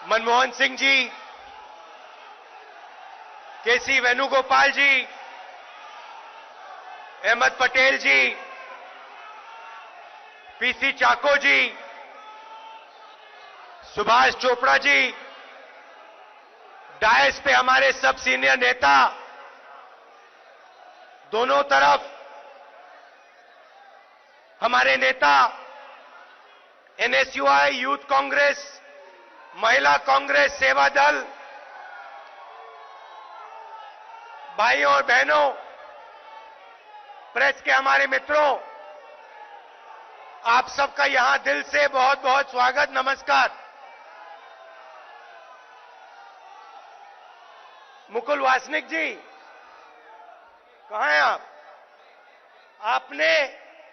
मनमोहन सिंह जी, केसी वेणुगोपाल जी, अहमद पटेल जी, PC चाको जी, Subhash Chopra ji, DISE पे हमारे सब सीनियर नेता, दोनों तरफ हमारे नेता, एनएसयूआई, यूथ कांग्रेस, महिला कांग्रेस, सेवा दल, भाइयों और बहनों, प्रेस के हमारे मित्रों, आप सबका यहां दिल से बहुत बहुत स्वागत, नमस्कार। मुकुल वासनिक जी, कहां हैं आप?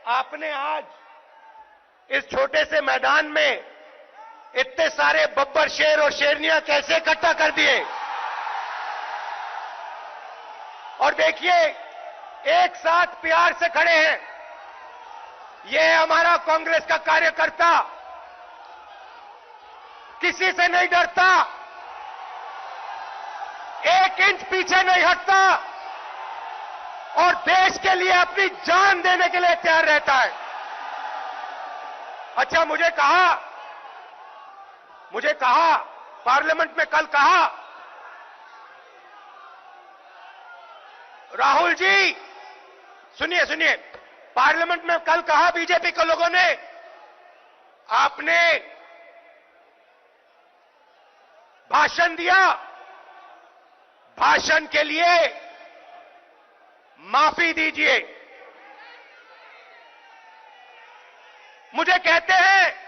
आपने आज इस छोटे से मैदान में इतने सारे बब्बर शेर और शेरनियां कैसे इकट्ठा कर दिए? और देखिए, एक साथ प्यार से खड़े हैं। यह हमारा कांग्रेस का कार्यकर्ता, किसी से नहीं डरता, एक इंच पीछे नहीं हटता और देश के लिए अपनी जान देने के लिए तैयार रहता है। अच्छा, मुझे कहा पार्लियामेंट में कल कहा, राहुल जी सुनिए, पार्लियामेंट में कल कहा बीजेपी के लोगों ने, आपने भाषण दिया, भाषण के लिए माफी दीजिए। मुझे कहते हैं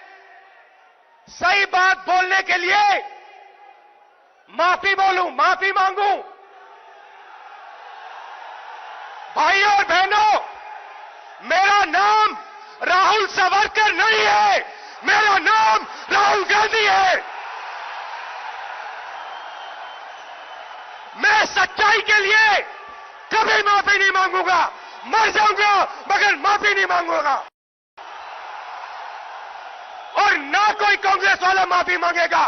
सही बात बोलने के लिए माफी बोलूं, माफी मांगूं। भाइयों और बहनों, मेरा नाम राहुल सावरकर नहीं है, मेरा नाम राहुल गांधी है। मैं सच्चाई के लिए कभी माफी नहीं मांगूंगा, मर जाऊंगा मगर माफी नहीं मांगूंगा। और ना कोई कांग्रेस वाला माफी मांगेगा।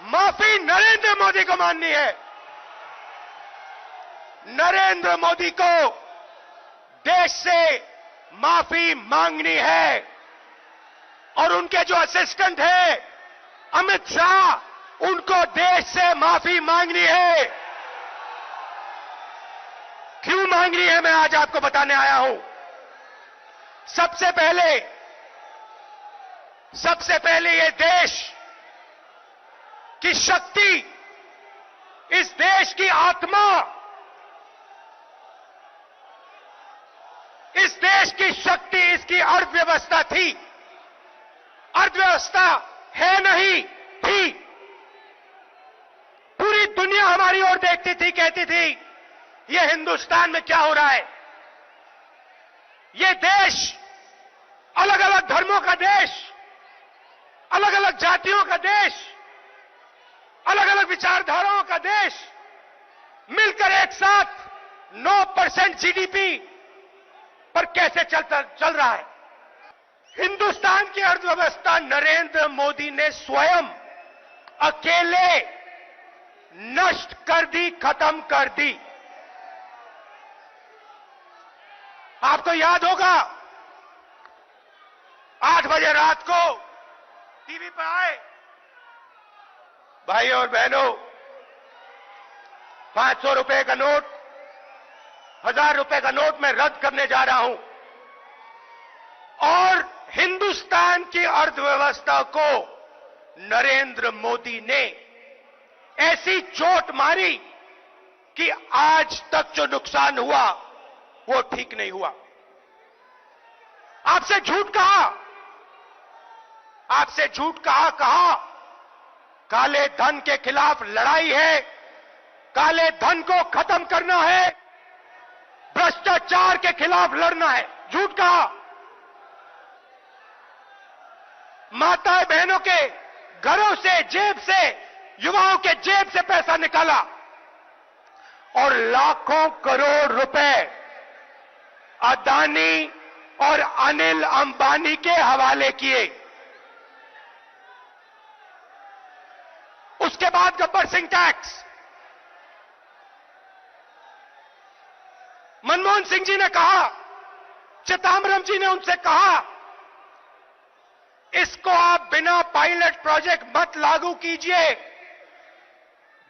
माफी नरेंद्र मोदी को माननी है। नरेंद्र मोदी को देश से माफी मांगनी है और उनके जो असिस्टेंट हैं अमित शाह, उनको देश से माफी मांगनी है। क्यों मांगनी है, मैं आज आपको बताने आया हूं। सबसे पहले ये देश की शक्ति, इस देश की आत्मा, इस देश की शक्ति, इसकी अर्थव्यवस्था थी। अर्थव्यवस्था है नहीं, थी। पूरी दुनिया हमारी ओर देखती थी, कहती थी ये हिंदुस्तान में क्या हो रहा है। ये देश अलग अलग धर्मों का देश, अलग अलग जातियों का देश, अलग अलग विचारधाराओं का देश मिलकर एक साथ 9% जीडीपी पर कैसे चल रहा है। हिंदुस्तान की अर्थव्यवस्था नरेंद्र मोदी ने स्वयं अकेले नष्ट कर दी, खत्म कर दी। आपको याद होगा 8 बजे रात को टीवी पर आए, भाइयों और बहनों, 500 रुपए का नोट, 1000 रुपए का नोट मैं रद्द करने जा रहा हूं। और हिंदुस्तान की अर्थव्यवस्था को नरेंद्र मोदी ने ऐसी चोट मारी कि आज तक जो नुकसान हुआ वो ठीक नहीं हुआ। आपसे झूठ कहा काले धन के खिलाफ लड़ाई है, काले धन को खत्म करना है, भ्रष्टाचार के खिलाफ लड़ना है। झूठ कहा। माताएं बहनों के घरों से, जेब से, युवाओं के जेब से पैसा निकाला और लाखों करोड़ रुपए अदानी, और अनिल अंबानी के हवाले किए। उसके बाद गब्बर सिंह टैक्स। मनमोहन सिंह जी ने कहा, चिदंबरम जी ने उनसे कहा, इसको आप बिना पायलट प्रोजेक्ट मत लागू कीजिए,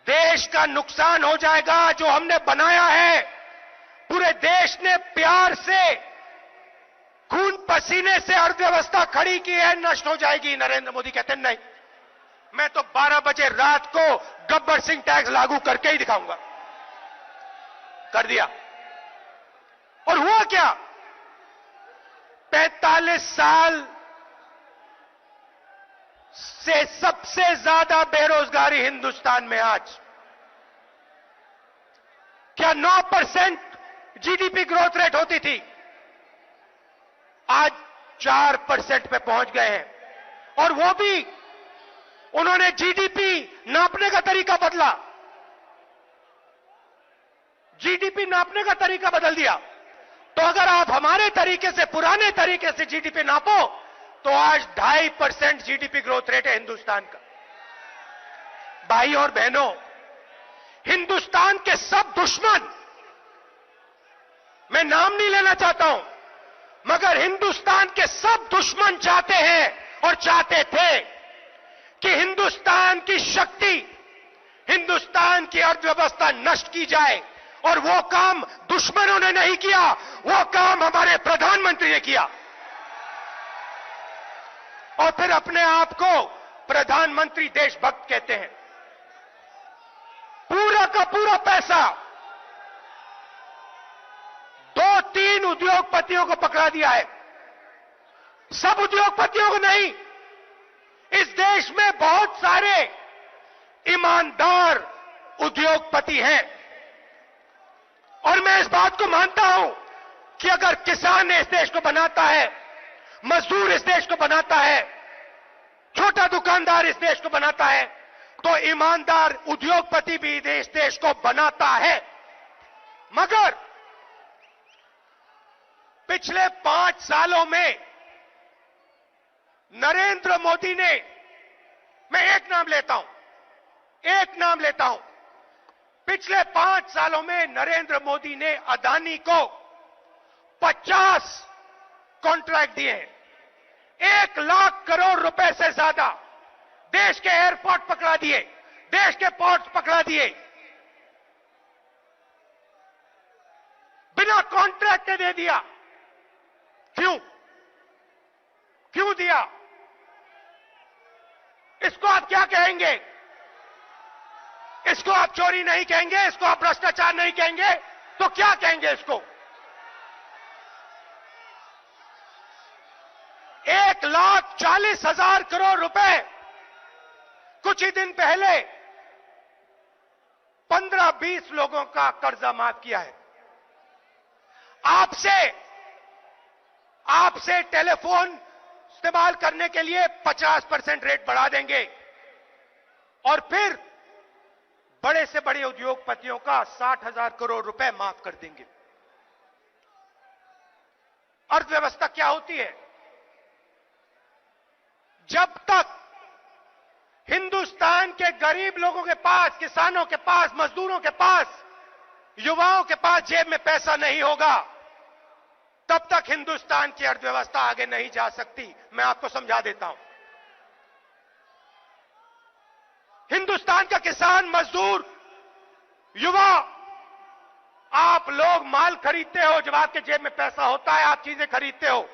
देश का नुकसान हो जाएगा। जो हमने बनाया है, पूरे देश ने प्यार से खून पसीने से अर्थव्यवस्था खड़ी की है, नष्ट हो जाएगी। नरेंद्र मोदी कहते नहीं, मैं तो 12 बजे रात को गब्बर सिंह टैक्स लागू करके ही दिखाऊंगा। कर दिया। और हुआ क्या? 45 साल से सबसे ज्यादा बेरोजगारी हिंदुस्तान में आज। क्या 9% जीडीपी ग्रोथ रेट होती थी? आज 4% पे पहुंच गए हैं। और वो भी उन्होंने जीडीपी नापने का तरीका बदला, जीडीपी नापने का तरीका बदल दिया। तो अगर आप हमारे तरीके से, पुराने तरीके से जीडीपी नापो, तो आज 2.5% जीडीपी ग्रोथ रेट है हिंदुस्तान का। भाई और बहनों, हिंदुस्तान के सब दुश्मन, मैं नाम नहीं लेना चाहता हूं, मगर हिंदुस्तान के सब दुश्मन चाहते हैं और चाहते थे कि हिंदुस्तान की शक्ति, हिंदुस्तान की अर्थव्यवस्था नष्ट की जाए। और वो काम दुश्मनों ने नहीं किया, वो काम हमारे प्रधानमंत्री ने किया। और फिर अपने आप को प्रधानमंत्री देशभक्त कहते हैं। पूरा का पूरा पैसा 2-3 उद्योगपतियों को पकड़ा दिया है। सब उद्योगपतियों को नहीं, इस देश में बहुत सारे ईमानदार उद्योगपति हैं। और मैं इस बात को मानता हूं कि अगर किसान इस देश को बनाता है, मजदूर इस देश को बनाता है, छोटा दुकानदार इस देश को बनाता है, तो ईमानदार उद्योगपति भी इस देश को बनाता है। मगर पिछले 5 सालों में नरेंद्र मोदी ने, मैं एक नाम लेता हूं, पिछले 5 सालों में नरेंद्र मोदी ने अदानी को 50 कॉन्ट्रैक्ट दिए हैं। 1 लाख करोड़ रुपए से ज्यादा देश के एयरपोर्ट पकड़ा दिए, देश के पोर्ट्स पकड़ा दिए, बिना कॉन्ट्रैक्ट के दे दिया। क्यों दिया? इसको आप क्या कहेंगे? इसको आप चोरी नहीं कहेंगे, इसको आप भ्रष्टाचार नहीं कहेंगे, तो क्या कहेंगे इसको? 1,40,000 करोड़ रुपए कुछ ही दिन पहले 15-20 लोगों का कर्जा माफ किया है। आपसे टेलीफोन इस्तेमाल करने के लिए 50% रेट बढ़ा देंगे और फिर बड़े से बड़े उद्योगपतियों का 60,000 करोड़ रुपए माफ कर देंगे। अर्थव्यवस्था क्या होती है? जब तक हिंदुस्तान के गरीब लोगों के पास, किसानों के पास, मजदूरों के पास, युवाओं के पास जेब में पैसा नहीं होगा, तब तक हिंदुस्तान की अर्थव्यवस्था आगे नहीं जा सकती। मैं आपको समझा देता हूं। हिंदुस्तान का किसान, मजदूर, युवा, आप लोग माल खरीदते हो जब आपके जेब में पैसा होता है, आप चीजें खरीदते हो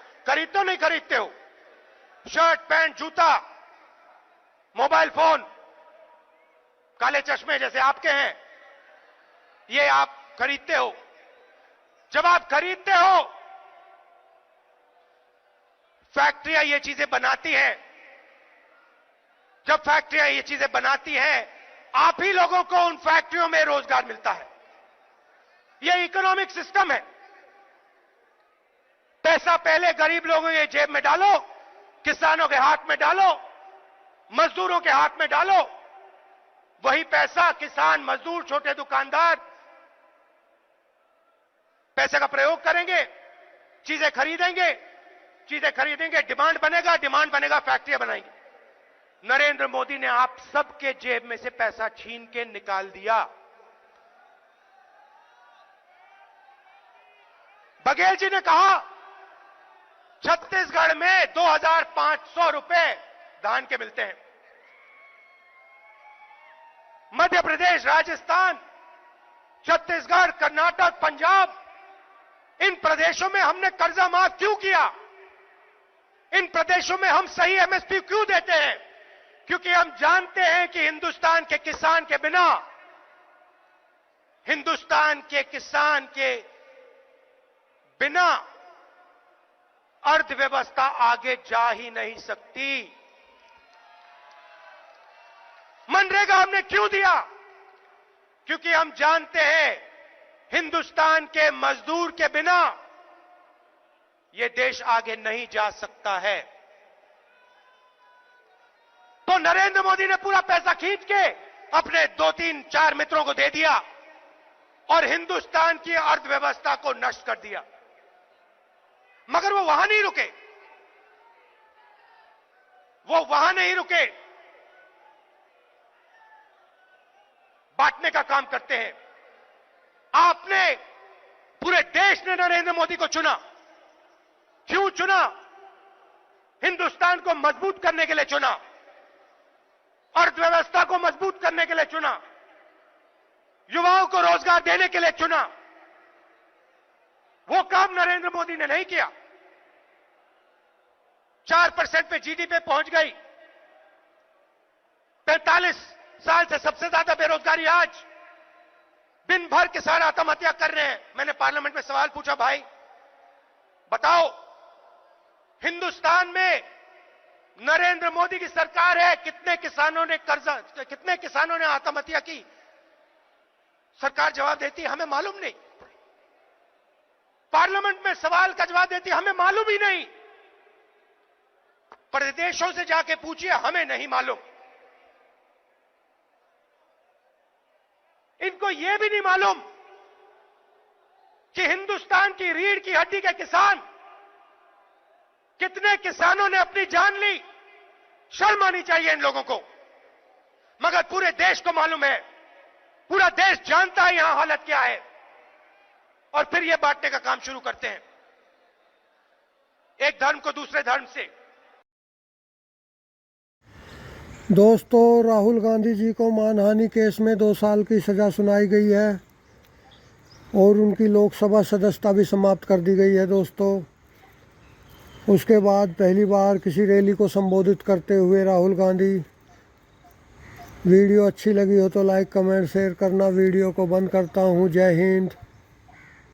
नहीं खरीदते हो? शर्ट, पैंट, जूता, मोबाइल फोन, काले चश्मे जैसे आपके हैं, ये आप खरीदते हो। जब आप खरीदते हो, फैक्ट्रियां ये चीजें बनाती हैं। जब फैक्ट्रियां ये चीजें बनाती हैं, आप ही लोगों को उन फैक्ट्रियों में रोजगार मिलता है। यह इकोनॉमिक सिस्टम है। पैसा पहले गरीब लोगों के जेब में डालो, किसानों के हाथ में डालो, मजदूरों के हाथ में डालो। वही पैसा किसान, मजदूर, छोटे दुकानदार पैसे का प्रयोग करेंगे चीजें खरीदेंगे, डिमांड बनेगा, फैक्ट्रियां बनाएंगे। नरेंद्र मोदी ने आप सबके जेब में से पैसा छीन के निकाल दिया। बघेल जी ने कहा छत्तीसगढ़ में 2,500 रुपए धान के मिलते हैं। मध्य प्रदेश, राजस्थान, छत्तीसगढ़, कर्नाटक, पंजाब, इन प्रदेशों में हमने कर्जा माफ क्यों किया? इन प्रदेशों में हम सही एमएसपी क्यों देते हैं? क्योंकि हम जानते हैं कि हिंदुस्तान के किसान के बिना, अर्थव्यवस्था आगे जा ही नहीं सकती। मनरेगा हमने क्यों दिया? क्योंकि हम जानते हैं हिंदुस्तान के मजदूर के बिना यह देश आगे नहीं जा सकता है। तो नरेंद्र मोदी ने पूरा पैसा खींच के अपने 2-3-4 मित्रों को दे दिया और हिंदुस्तान की अर्थव्यवस्था को नष्ट कर दिया। मगर वो वहां नहीं रुके, बांटने का काम करते हैं। आपने, पूरे देश ने नरेंद्र मोदी को चुना। क्यों चुना? हिंदुस्तान को मजबूत करने के लिए चुना, अर्थव्यवस्था को मजबूत करने के लिए चुना, युवाओं को रोजगार देने के लिए चुना। वो काम नरेंद्र मोदी ने नहीं किया। 4% पे जीडीपी पहुंच गई। 45 साल से सबसे ज्यादा बेरोजगारी आज। दिन भर किसान आत्महत्या कर रहे हैं। मैंने पार्लियामेंट में सवाल पूछा, भाई बताओ, हिंदुस्तान में नरेंद्र मोदी की सरकार है, कितने किसानों ने आत्महत्या की? सरकार जवाब देती है, हमें मालूम नहीं। पार्लियामेंट में सवाल का जवाब देती है, हमें मालूम ही नहीं। प्रदेशों से जाके पूछिए, हमें नहीं मालूम। इनको यह भी नहीं मालूम कि हिंदुस्तान की रीढ़ की हड्डी के किसान, कितने किसानों ने अपनी जान ली। शर्म आनी चाहिए इन लोगों को। मगर पूरे देश को मालूम है, पूरा देश जानता है यहां हालत क्या है, और फिर यह बांटने का काम शुरू करते हैं, एक धर्म को दूसरे धर्म से। दोस्तों, राहुल गांधी जी को मानहानि केस में 2 साल की सज़ा सुनाई गई है और उनकी लोकसभा सदस्यता भी समाप्त कर दी गई है। दोस्तों, उसके बाद पहली बार किसी रैली को संबोधित करते हुए राहुल गांधी। वीडियो अच्छी लगी हो तो लाइक, कमेंट, शेयर करना। वीडियो को बंद करता हूँ। जय हिंद।